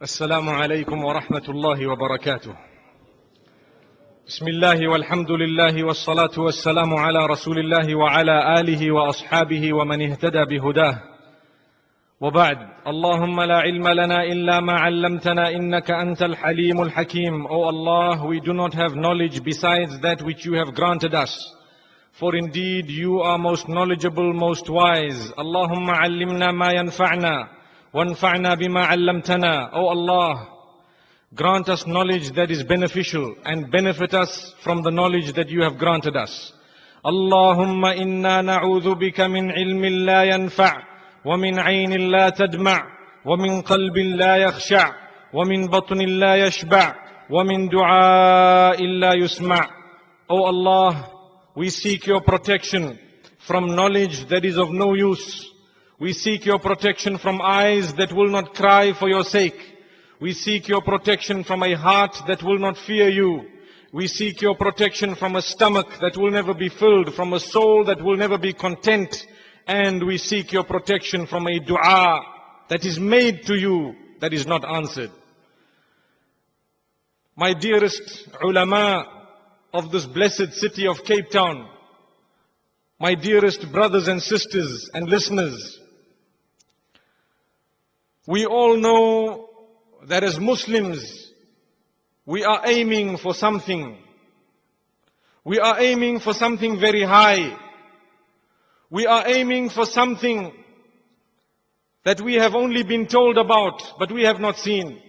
السلام عليكم ورحمة الله وبركاته. بسم الله والحمد لله والصلاة والسلام على رسول الله وعلى آله وأصحابه ومن اهتدى بهداه. وبعد، اللهم لا علم لنا إلا ما علمتنا إنك أنت الحليم الحكيم. O Allah, we do not have knowledge besides that which you have granted us. For indeed you are most knowledgeable, most wise. Allahumma allimna ma yanfa'na وَانْفَعْنَا بِمَا عَلَّمْتَنَا. O Allah, grant us knowledge that is beneficial and benefit us from the knowledge that you have granted us. Allahumma inna na'udhu bika min ilmin la yanfa' wa min aynin la tadma' wa min qalbin la yakhsha' wa min batnin la yashba' wa min du'a'in la yusma'. O Allah, we seek your protection from knowledge that is of no use. We seek your protection from eyes that will not cry for your sake. We seek your protection from a heart that will not fear you. We seek your protection from a stomach that will never be filled, from a soul that will never be content. And we seek your protection from a dua that is made to you, that is not answered. My dearest ulama of this blessed city of Cape Town, my dearest brothers and sisters and listeners, we all know that as Muslims, we are aiming for something. We are aiming for something very high. We are aiming for something that we have only been told about, but we have not seen.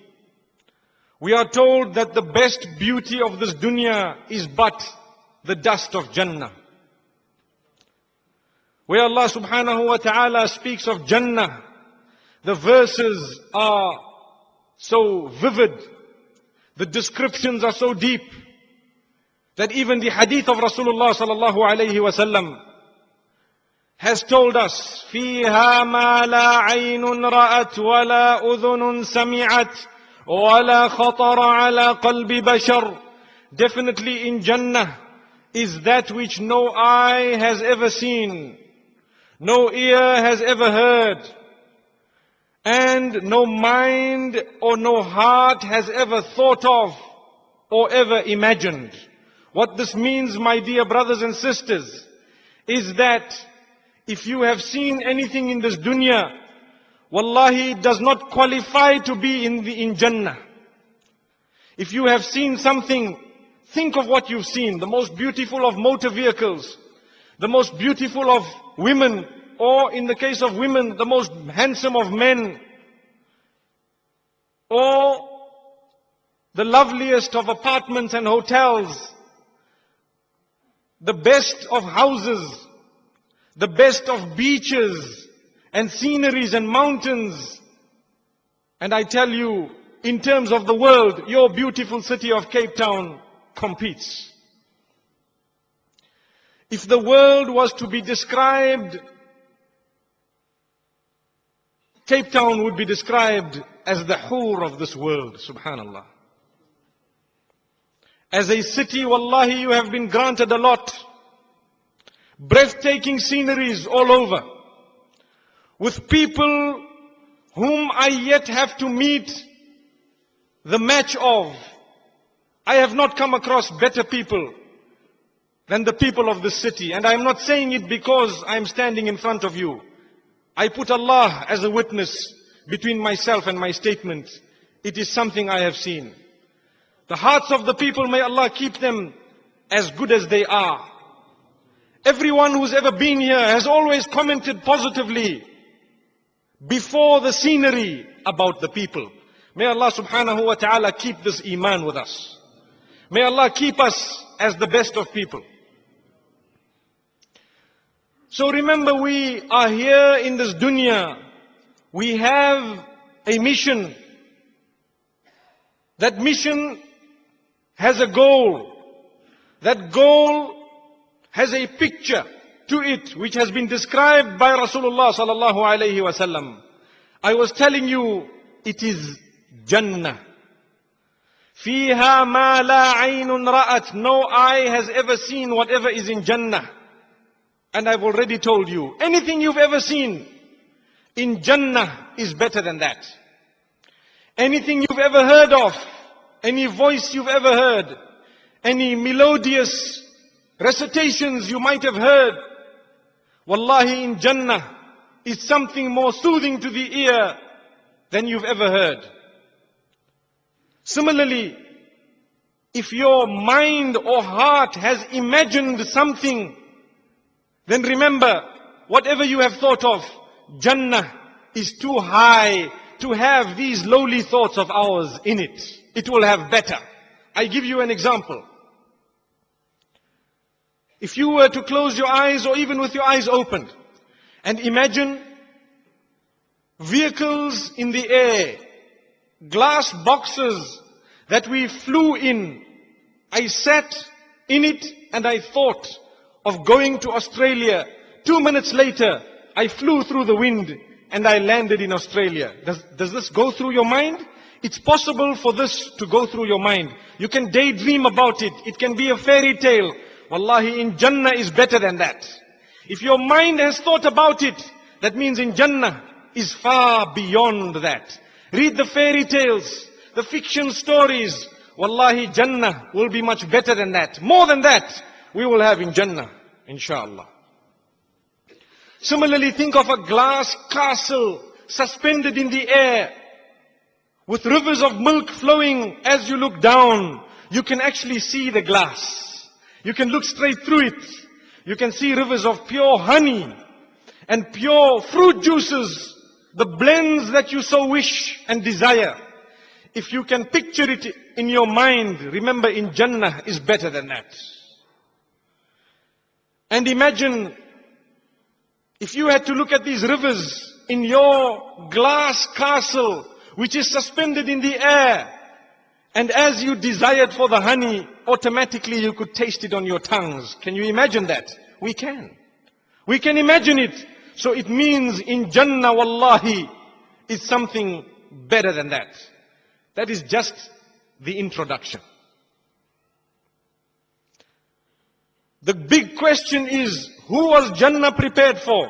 We are told that the best beauty of this dunya is but the dust of Jannah. Where Allah subhanahu wa ta'ala speaks of Jannah, the verses are so vivid, the descriptions are so deep, that even the hadith of Rasulullah sallallahu alayhi wasallam has told us, فِيهَا مَا لَا عَيْنٌ رَأَتْ وَلَا أُذُنٌ سَمِعَتْ وَلَا خَطَرَ عَلَى قَلْبِ بَشَرٍ. Definitely in Jannah is that which no eye has ever seen, no ear has ever heard, and no mind or no heart has ever thought of or ever imagined. What this means, my dear brothers and sisters, is that if you have seen anything in this dunya, wallahi, it does not qualify to be in Jannah. If you have seen something, think of what you've seen. The most beautiful of motor vehicles, the most beautiful of women, or in the case of women, the most handsome of men, or the loveliest of apartments and hotels, the best of houses, the best of beaches and sceneries and mountains. And I tell you, in terms of the world, your beautiful city of Cape Town competes. If the world was to be described, Cape Town would be described as the hur of this world, subhanallah. As a city, wallahi, you have been granted a lot. Breathtaking sceneries all over, with people whom I yet have to meet the match of. I have not come across better people than the people of this city. And I am not saying it because I am standing in front of you. I put Allah as a witness between myself and my statement. It is something I have seen. The hearts of the people, may Allah keep them as good as they are. Everyone who's ever been here has always commented positively before the scenery about the people. May Allah subhanahu wa ta'ala keep this iman with us. May Allah keep us as the best of people. So remember, we are here in this dunya. We have a mission. That mission has a goal. That goal has a picture to it which has been described by Rasulullah sallallahu alayhi wasallam. I was telling you, it is Jannah. فِيهَا مَا لَا عَيْنٌ رَأَتْ. No eye has ever seen whatever is in Jannah. And I've already told you, anything you've ever seen in Jannah is better than that. Anything you've ever heard of, any voice you've ever heard, any melodious recitations you might have heard, wallahi, in Jannah is something more soothing to the ear than you've ever heard. Similarly, if your mind or heart has imagined something, then remember, whatever you have thought of, Jannah is too high to have these lowly thoughts of ours in it. It will have better. I give you an example. If you were to close your eyes, or even with your eyes opened, and imagine vehicles in the air, glass boxes that we flew in. I sat in it and I thought of going to Australia. 2 minutes later, I flew through the wind and I landed in Australia. Does this go through your mind? It's possible for this to go through your mind. You can daydream about it. It can be a fairy tale. Wallahi, in Jannah is better than that. If your mind has thought about it, that means in Jannah is far beyond that. Read the fairy tales, the fiction stories. Wallahi, Jannah will be much better than that. More than that, we will have in Jannah, inshallah. Similarly, think of a glass castle suspended in the air with rivers of milk flowing. As you look down, you can actually see the glass. You can look straight through it. You can see rivers of pure honey and pure fruit juices, the blends that you so wish and desire. If you can picture it in your mind, remember, in Jannah is better than that. And imagine if you had to look at these rivers in your glass castle, which is suspended in the air, and as you desired for the honey, automatically you could taste it on your tongues. Can you imagine that? We can. We can imagine it. So it means in Jannah, wallahi, is something better than that. That is just the introduction. The big question is, who was Jannah prepared for?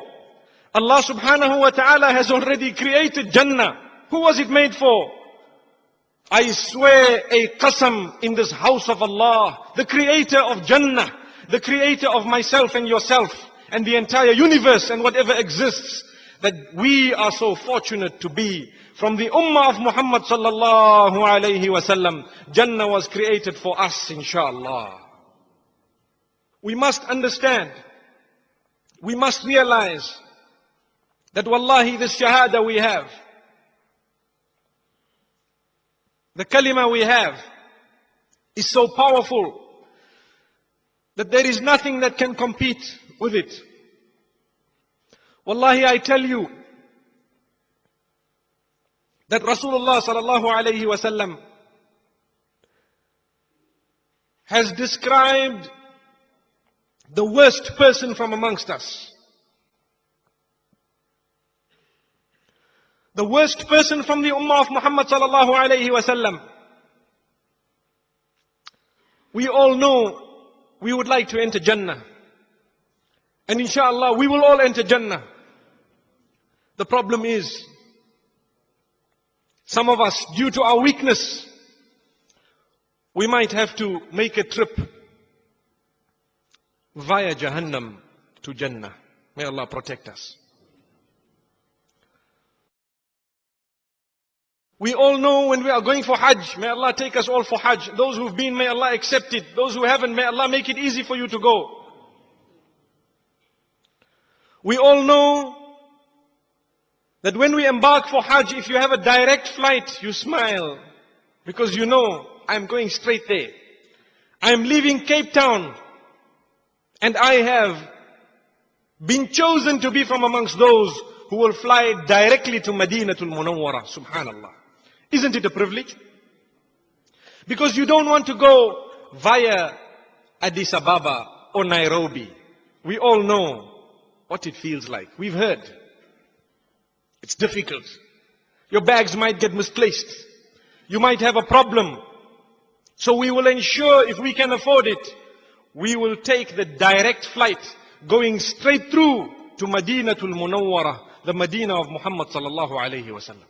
Allah subhanahu wa ta'ala has already created Jannah. Who was it made for? I swear a qasam in this house of Allah, the creator of Jannah, the creator of myself and yourself, and the entire universe and whatever exists, that we are so fortunate to be from the ummah of Muhammad sallallahu alayhi wasallam. Jannah was created for us, inshallah. We must understand, we must realize that wallahi, this shahada we have, the kalima we have, is so powerful that there is nothing that can compete with it. Wallahi, I tell you that Rasulullah sallallahu alayhi wasallam has described the worst person from amongst us. The worst person from the ummah of Muhammad sallallahu alayhi wasallam. We all know we would like to enter Jannah. And inshallah, we will all enter Jannah. The problem is, some of us, due to our weakness, we might have to make a trip via Jahannam to Jannah. May Allah protect us. We all know when we are going for Hajj, may Allah take us all for Hajj. Those who've been, may Allah accept it. Those who haven't, may Allah make it easy for you to go. We all know that when we embark for Hajj, if you have a direct flight, you smile. Because you know, I'm going straight there. I'm leaving Cape Town. And I have been chosen to be from amongst those who will fly directly to Madinatul Munawwara. Subhanallah. Isn't it a privilege? Because you don't want to go via Addis Ababa or Nairobi. We all know what it feels like. We've heard. It's difficult. Your bags might get misplaced. You might have a problem. So we will ensure, if we can afford it, we will take the direct flight going straight through to Madinatul Munawwara, the Medina of Muhammad sallallahu alayhi wasallam.